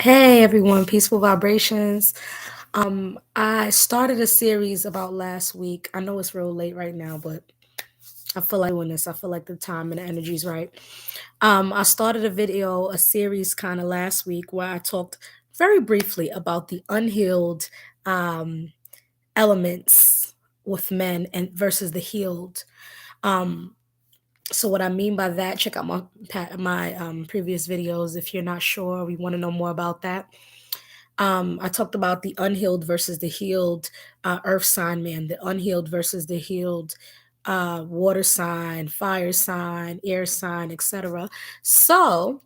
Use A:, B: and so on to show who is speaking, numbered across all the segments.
A: Hey everyone, peaceful vibrations. I started a series about last week. I know it's real late right now, but I feel like doing this. I feel like the time and the energy is right. I started a series kind of last week where I talked very briefly about the unhealed um, elements with men and versus the healed. Um, so what I mean by that, check out my previous videos if you're not sure or you want to know more about that. I talked about the unhealed versus the healed earth sign man, the unhealed versus the healed water sign, fire sign, air sign, etc. So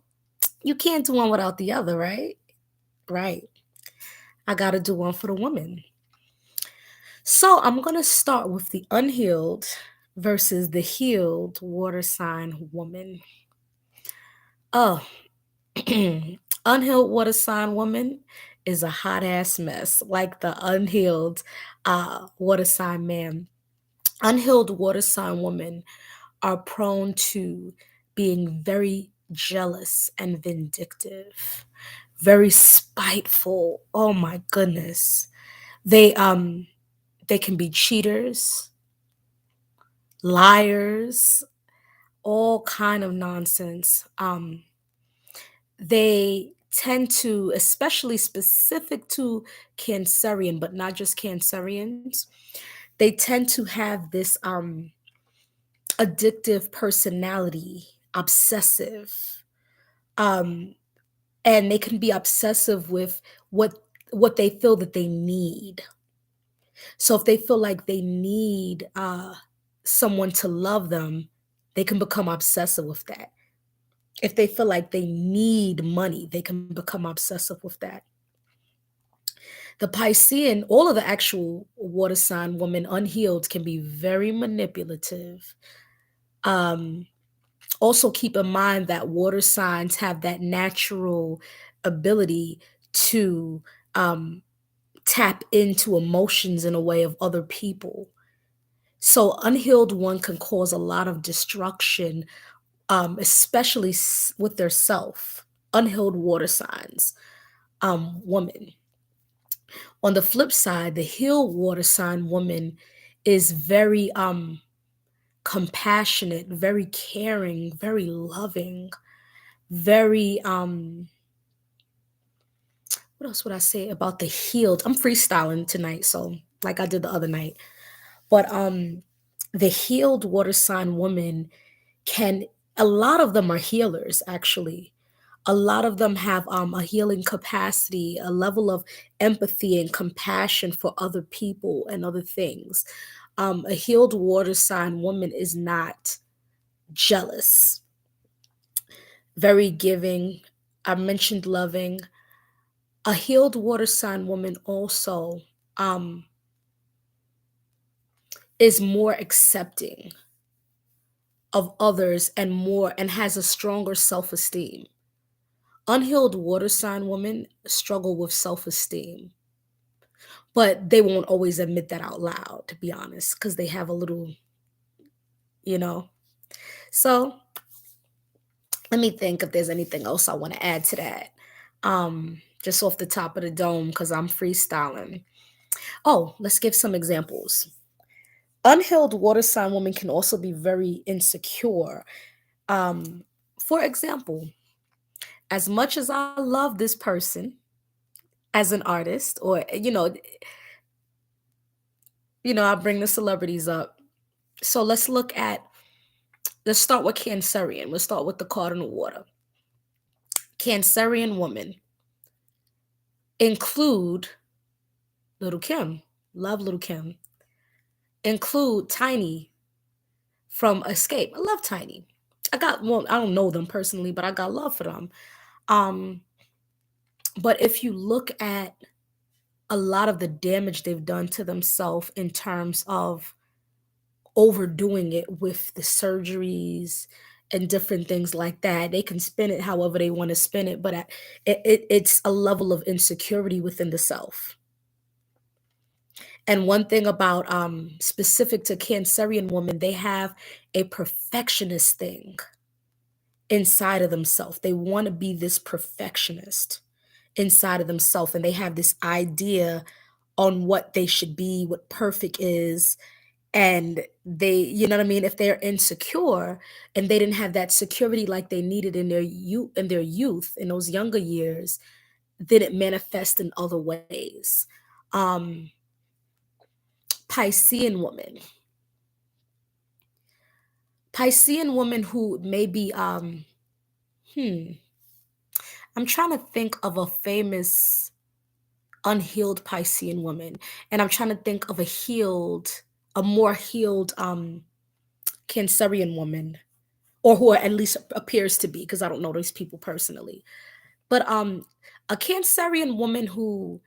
A: you can't do one without the other, right? Right. I got to do one for the woman. So I'm going to start with the unhealed versus the healed water sign woman. Oh, unhealed water sign woman is a hot ass mess, like the unhealed water sign man. Unhealed water sign women are prone to being very jealous and vindictive, very spiteful. Oh my goodness. They can be cheaters, liars, all kind of nonsense. They tend to, especially specific to Cancerian, but not just Cancerians, they tend to have this addictive personality, obsessive. Um, and they can be obsessive with what they feel that they need. So if they feel like they need someone to love them, they can become obsessive with that. If they feel like they need money, they can become obsessive with that. The Piscean, all of the actual water sign women unhealed can be very manipulative. Um, Also, keep in mind that water signs have that natural ability to um, tap into emotions in a way of other people. So, unhealed one can cause a lot of destruction, especially with their self. Unhealed water signs, woman. On the flip side, the healed water sign woman is very compassionate, very caring, very loving, very what else would I say about the healed? I'm freestyling tonight, so like I did the other night. But the healed water sign woman can, a lot of them are healers actually. A lot of them have a healing capacity, a level of empathy and compassion for other people and other things. A healed water sign woman is not jealous, very giving. I mentioned loving. A healed water sign woman also um, is more accepting of others and more and has a stronger self-esteem. Unhealed water sign women struggle with self-esteem, but they won't always admit that out loud, to be honest, because they have a little, you know. So let me think if there's anything else I want to add to that. Just off the top of the dome, because I'm freestyling. Oh, let's give some examples. Unhealed water sign women can also be very insecure. Um, for example, as much as I love this person as an artist, or I bring the celebrities up. So let's start with Cancerian. Let's start with the cardinal water. Cancerian woman include Little Kim. Love Little Kim. Include Tiny from Escape. I love Tiny. I don't know them personally, but I got love for them. Um, but if you look at a lot of the damage they've done to themselves in terms of overdoing it with the surgeries and different things like that. They can spin it however they want to spin it, but it's a level of insecurity within the self. And one thing about specific to Cancerian women, they have a perfectionist thing inside of themselves. They want to be this perfectionist. inside of themselves, and they have this idea on what they should be, what perfect is, and you know what I mean? If they're insecure and they didn't have that security like they needed in their youth, in those younger years, then it manifests in other ways. Um, Piscean woman. Piscean woman who maybe hmm, I'm trying to think of a famous unhealed Piscean woman, and I'm trying to think of a more healed Cancerian woman, or who at least appears to be, because I don't know those people personally. But a Cancerian woman who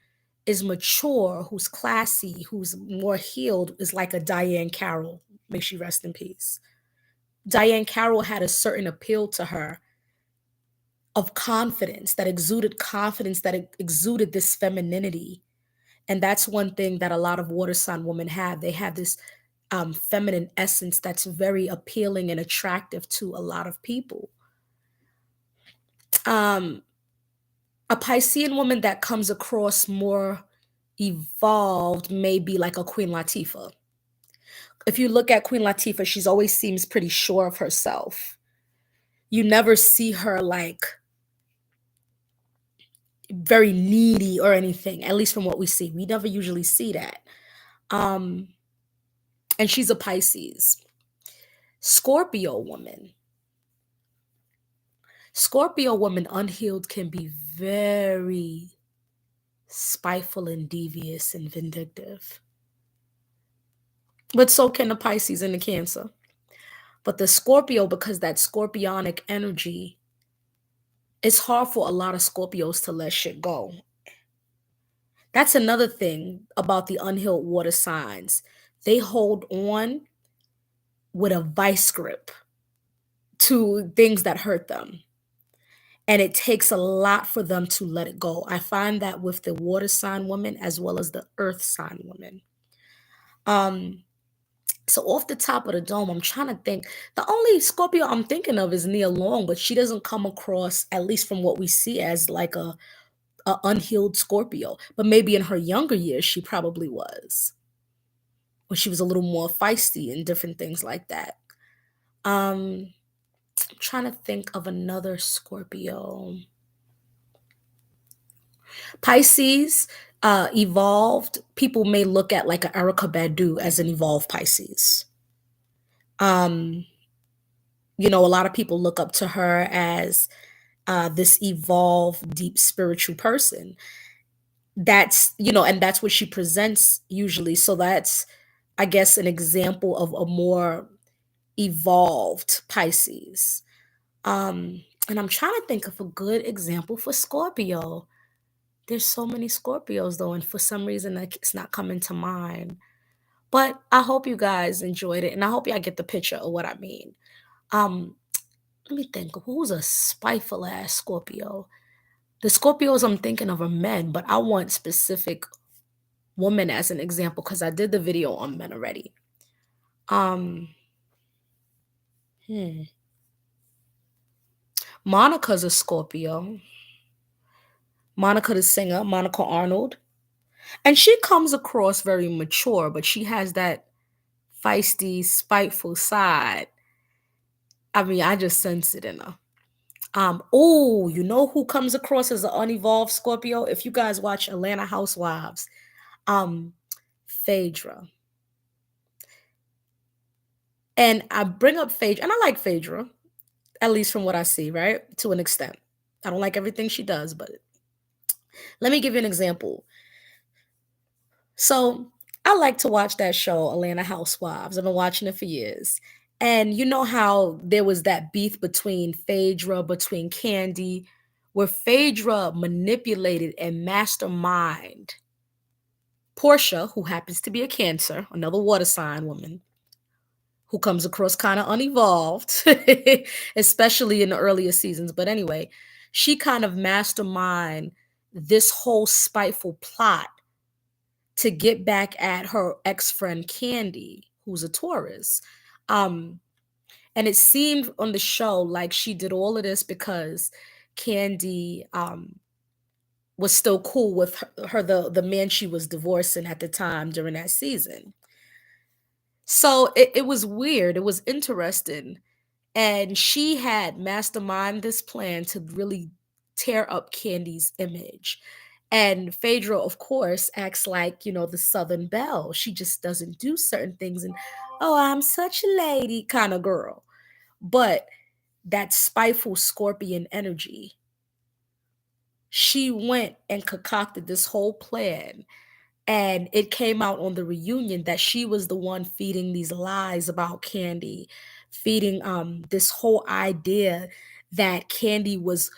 A: is mature, who's classy, who's more healed is like a Diane Carroll. May she rest in peace. Diane Carroll had a certain appeal to her of confidence, that exuded this femininity. And that's one thing that a lot of water sign women have. They have this feminine essence that's very appealing and attractive to a lot of people. Um, a Piscean woman that comes across more evolved may be like a Queen Latifah. If you look at Queen Latifah, she's always seems pretty sure of herself. You never see her like very needy or anything, at least from what we see. We never usually see that. Um, and she's a Pisces. Scorpio woman. Scorpio woman unhealed can be very spiteful and devious and vindictive. But so can the Pisces and the Cancer. But the Scorpio, because that scorpionic energy, it's hard for a lot of Scorpios to let shit go. That's another thing about the unhealed water signs. They hold on with a vice grip to things that hurt them. And it takes a lot for them to let it go. I find that with the water sign woman as well as the earth sign woman. Um, so off the top of the dome, I'm trying to think. The only Scorpio I'm thinking of is Nia Long, but she doesn't come across, at least from what we see, as like a unhealed Scorpio. But maybe in her younger years, she probably was, when she was a little more feisty and different things like that. Um, I'm trying to think of another Scorpio. Pisces, evolved. People may look at like an Erica Badu as an evolved Pisces. Um, a lot of people look up to her as this evolved, deep spiritual person. And that's what she presents usually. So that's, I guess, an example of a more evolved Pisces. And I'm trying to think of a good example for Scorpio. There's so many Scorpios though, and for some reason it's not coming to mind. But I hope you guys enjoyed it, and I hope y'all get the picture of what I mean. Um, Let me think. Who's a spiteful ass Scorpio? The Scorpios I'm thinking of are men, but I want specific women as an example because I did the video on men already. Um, hmm. Monica's a Scorpio. Monica the singer, Monica Arnold. And she comes across very mature, but she has that feisty, spiteful side. I mean, I just sense it in her. Oh, you know who comes across as an unevolved Scorpio? If you guys watch Atlanta Housewives, um, Phaedra. And I bring up Phaedra, and I like Phaedra, at least from what I see, right? To an extent. I don't like everything she does, but let me give you an example. So I like to watch that show, Atlanta Housewives. I've been watching it for years. And you know how there was that beef between Phaedra, between Candy, where Phaedra manipulated and mastermind Portia, who happens to be a Cancer, another water sign woman, who comes across kind of unevolved, especially in the earlier seasons. But anyway, she kind of mastermind this whole spiteful plot to get back at her ex-friend Candy, who's a Taurus. Um, and it seemed on the show like she did all of this because Candy was still cool with the man she was divorcing at the time during that season. So it was weird. It was interesting. And she had mastermind this plan to really tear up Candy's image. And Phaedra, of course, acts like, the Southern Belle. She just doesn't do certain things and, oh, I'm such a lady kind of girl. But that spiteful scorpion energy, she went and concocted this whole plan, and it came out on the reunion that she was the one feeding these lies about Candy, feeding this whole idea that Candy was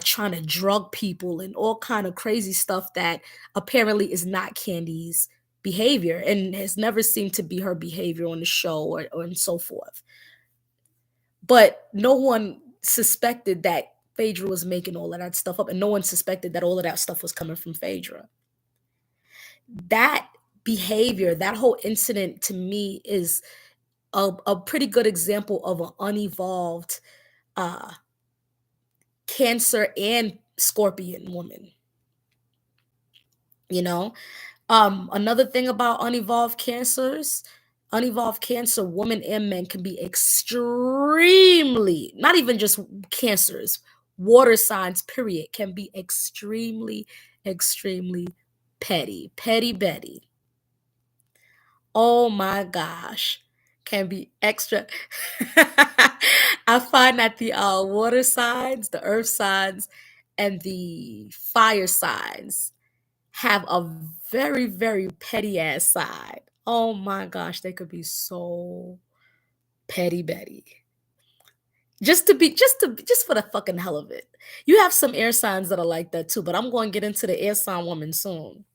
A: trying to drug people and all kind of crazy stuff that apparently is not Candy's behavior and has never seemed to be her behavior on the show or and so forth. But no one suspected that Phaedra was making all of that stuff up, and no one suspected that all of that stuff was coming from Phaedra. That behavior, that whole incident to me is a pretty good example of an unevolved uh, Cancer and Scorpion woman. You know, another thing about unevolved Cancer women and men can be extremely, not even just cancers, water signs, period, can be extremely, extremely petty. Petty Betty. Oh my gosh, can be extra. I find that the water signs, the earth signs, and the fire signs have a very, very petty ass side. Oh my gosh, they could be so petty Betty. Just for the fucking hell of it. You have some air signs that are like that too, but I'm going to get into the air sign woman soon.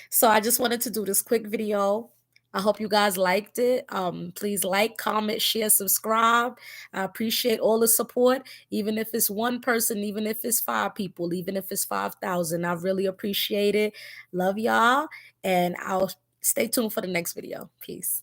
A: So I just wanted to do this quick video. I hope you guys liked it. Please like, comment, share, subscribe. I appreciate all the support, even if it's one person, even if it's 5 people, even if it's 5,000. I really appreciate it. Love y'all, and I'll stay tuned for the next video. Peace.